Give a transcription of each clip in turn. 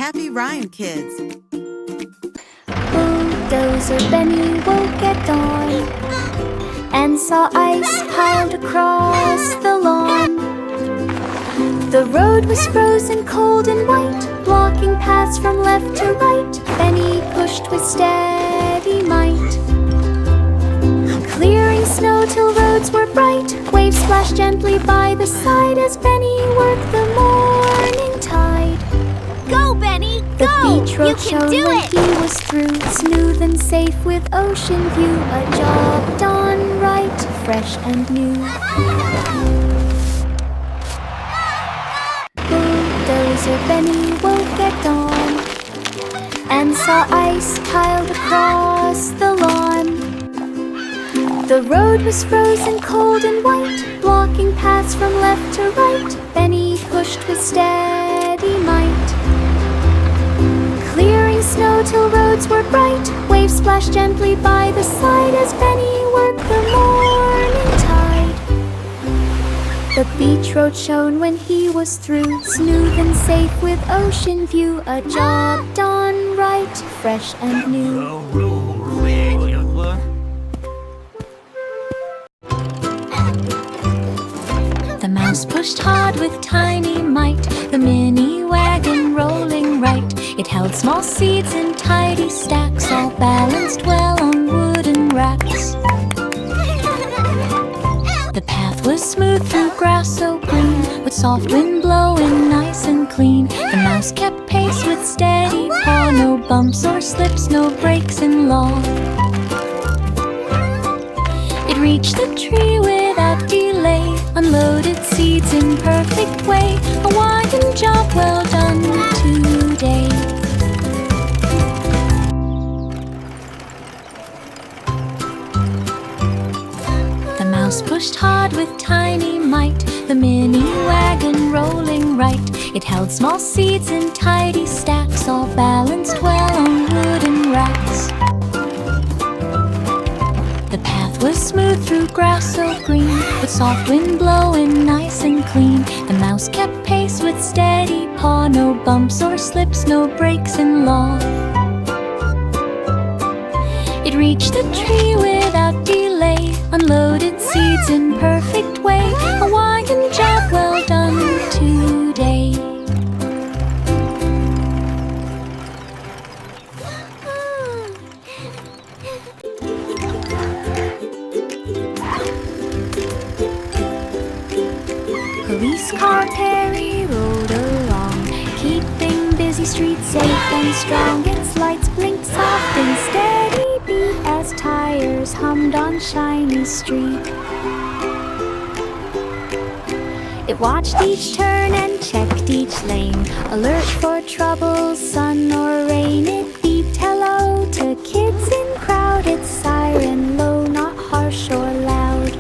happy rhyme, kids. Bulldozer Benny woke at dawn and saw ice piled across the lawn. The road was frozen cold and white, blocking paths from left to right. Benny pushed with steady might, clearing snow till roads were bright. Waves splashed gently by the side as Benny worked the morning tide. Go, Benny, The go! beach road shone when he was through, smooth and safe with ocean view. A job done right, fresh and new. Bulldozer Benny woke at dawn and saw ice piled across the lawn. The road was frozen cold and white, blocking paths from left to right. Benny pushed with steady might, clearing snow till roads were bright. Waves splashed gently by the side as Benny worked the morning tide. The beach road shone when he was through, smooth and safe with ocean view. A job done right, fresh and new. The mouse pushed hard with tiny might, the mini wagon rolling right. It held small seeds in tidy stacks, all balanced well on wooden racks. The path was smooth through grass so green, with soft wind blowing nice and clean. The mouse kept pace with steady paw, no bumps or slips, no breaks in law. It reached the tree without delay, unloaded seeds in perfect way. A wagon job well done today. The mouse pushed hard with tiny might, the mini wagon rolling right. It held small seeds in tidy stacks, all balanced well on wooden racks. The path was smooth through grass so green, with soft wind blowing nice and clean. The mouse kept pace with steady paw, no bumps or slips, no breaks in law. It reached the tree without delay, unloaded seeds in perfect way. A wagon job well done today. Police car Perry rode along, keeping busy streets safe and strong. Its lights blinked soft and steady beat as tires hummed on shiny street. It watched each turn and checked each lane, alert for trouble, sun or rain. It beeped hello to kids in crowd, its siren low, not harsh or loud.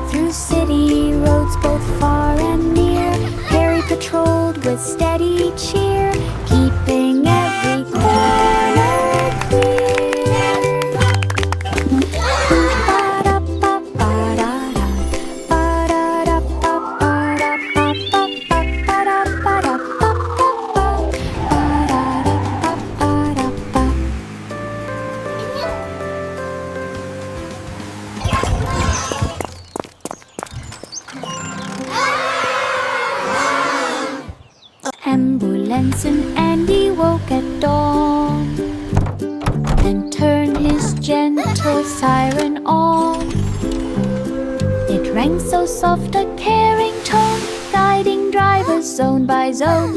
Through city roads both far and near, Perry patrolled with steady cheer, keeping every corner clear. Ambulance and Andy woke at dawn and turned his gentle siren on. It rang so soft a caring tone, guiding drivers zone by zone.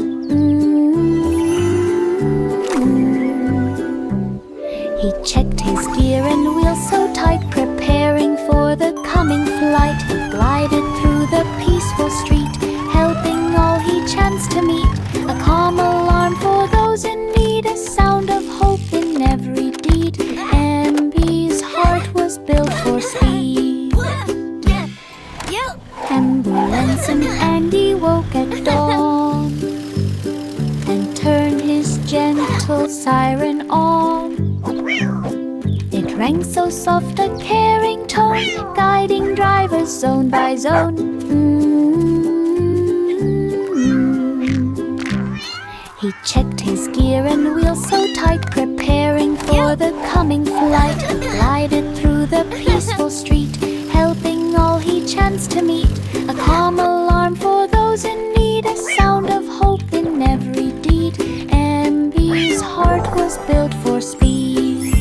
He checked his gear and wheels so tight, preparing for the coming flight. He glided through the peaceful street, helping all he chanced to meet. A calm alarm for those in need, a sound of hope in every deed. Ambi's heart was built for speed. Ambulance and Andy woke at dawn and turned his gentle siren on. It rang so soft a caring tone, guiding drivers zone by zone. checked his gear and wheels so tight, preparing for the coming flight. Glided through the peaceful street, helping all he chanced to meet. A calm alarm for those in need, a sound of hope in every deed. MB's heart was built for speed.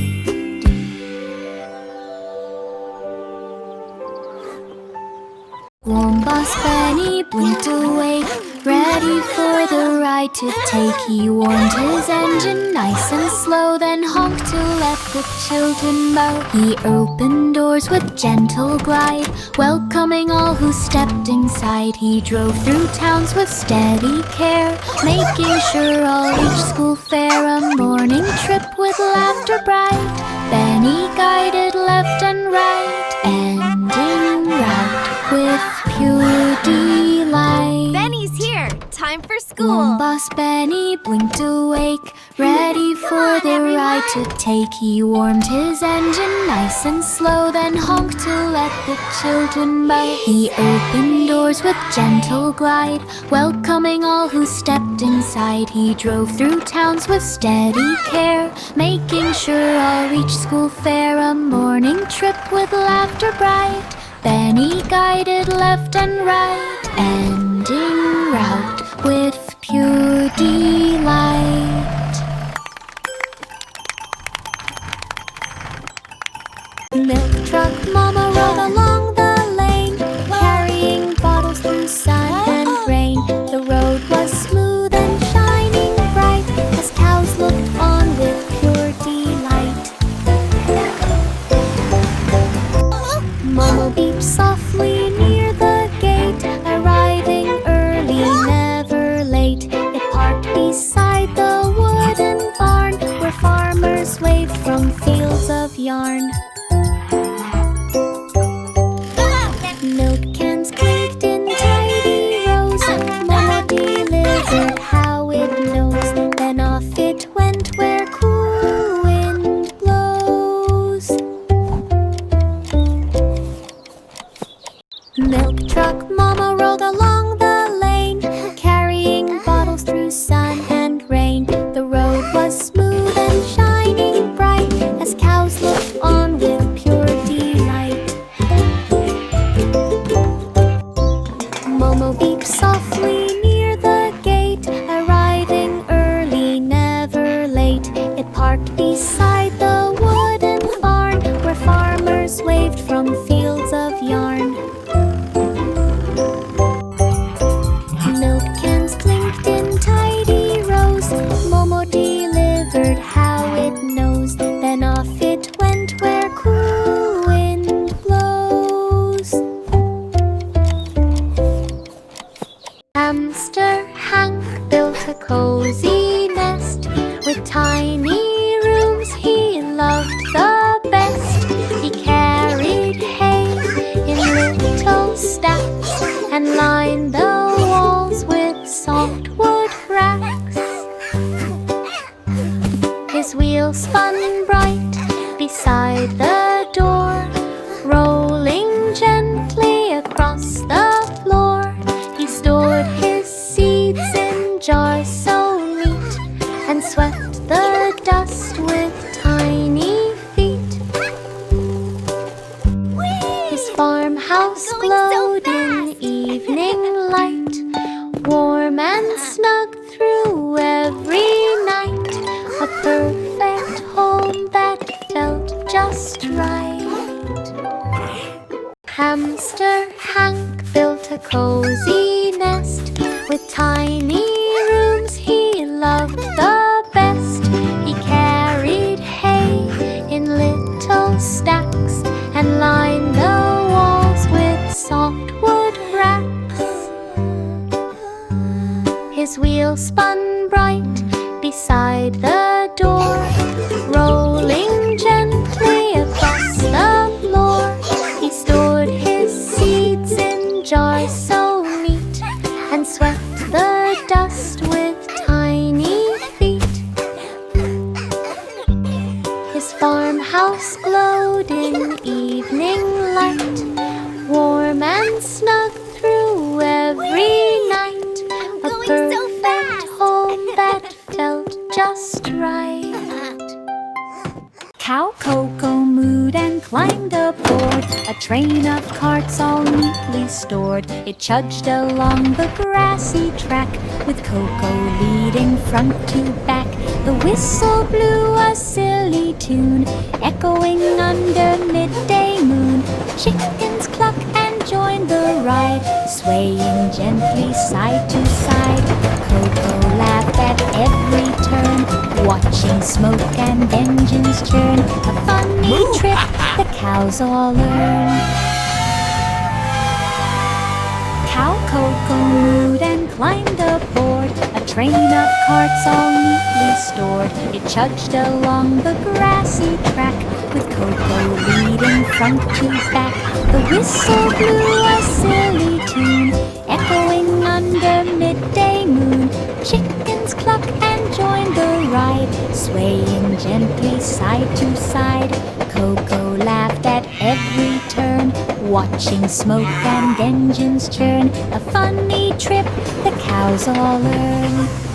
Warm Boss Benny blinked awake, ready for the ride to take. He warmed his engine nice and slow, then honked to let the children bow. He opened doors with gentle glide, welcoming all who stepped inside. He drove through towns with steady care, making sure all reached school fair. A morning trip with laughter bright, Benny guided left and right, ending route with pure delight. Benny's here! Time for school! Warm Boss Benny blinked awake, ready for the ride to take. He warmed his engine nice and slow, then honked to let the children bow. He opened doors with gentle glide, welcoming all who stepped inside. He drove through towns with steady care, making sure all reached school fair. A morning trip with laughter bright, Benny guided left and right, ending route with pure delight. Milk truck mama rode along the lane, carrying bottles through sun and rain. The road was smooth and shining bright, as cows looked on with pure delight. Mama beeped softly near the gate, arriving early, never late. It parked beside the wooden barn, where farmers waved from fields of yarn. Milk cans clinked in tidy rows, Mama delivered how it knows. Then off it went where cool wind blows. Milk truck mama rolled along the lane, carrying bottles through sun and rain. The road was smooth and shining bright, as cows looked on with pure delight. Momo beeped softly near the gate, arriving early, never late. It parked beside the wooden barn, where farmers waved from fields of yarn. Milk cans clinked in tidy rows, Momo delivered how it knows. Then off it went where cool wind blows. Hamster Hank built a cozy nest, with tiny rooms he loved the best. He carried hay in little stacks, and lined the walls with softwood racks. His wheel spun bright beside the door, rolling gently across the floor. He stored his seeds in jars so neat, and swept the dust with tiny feet. His farmhouse glowed in evening light, warm and snug through every night. A perfect home that felt just right. Hamster Hank built a cozy nest, with tiny rooms he loved the best. He carried hay in little stacks, and lined the walls with softwood racks. His wheel spun bright beside the door, rolling gently across the floor. He stored his seeds in jars so neat, and swept the dust with tiny feet. His farmhouse glowed in evening light, warm and snug through every night. A perfect home that train of carts all neatly stored, it trudged along the grassy track, with Coco leading front to back. The whistle blew a silly tune, echoing under midday moon. Chickens cluck and join the ride, swaying gently side to side. Coco laughed at every turn, watching smoke and engines churn. A funny trip the cows all learn. Cow Coco mooed and climbed aboard a train of carts all neatly stored. It trudged along the grassy track, with Coco leading front to back. The whistle blew a silly tune, echoing under midday moon. Chickens cluck and join the ride, swaying gently side to side. Coco laughed at every turn, watching smoke and engines churn. A funny trip the cows all learn.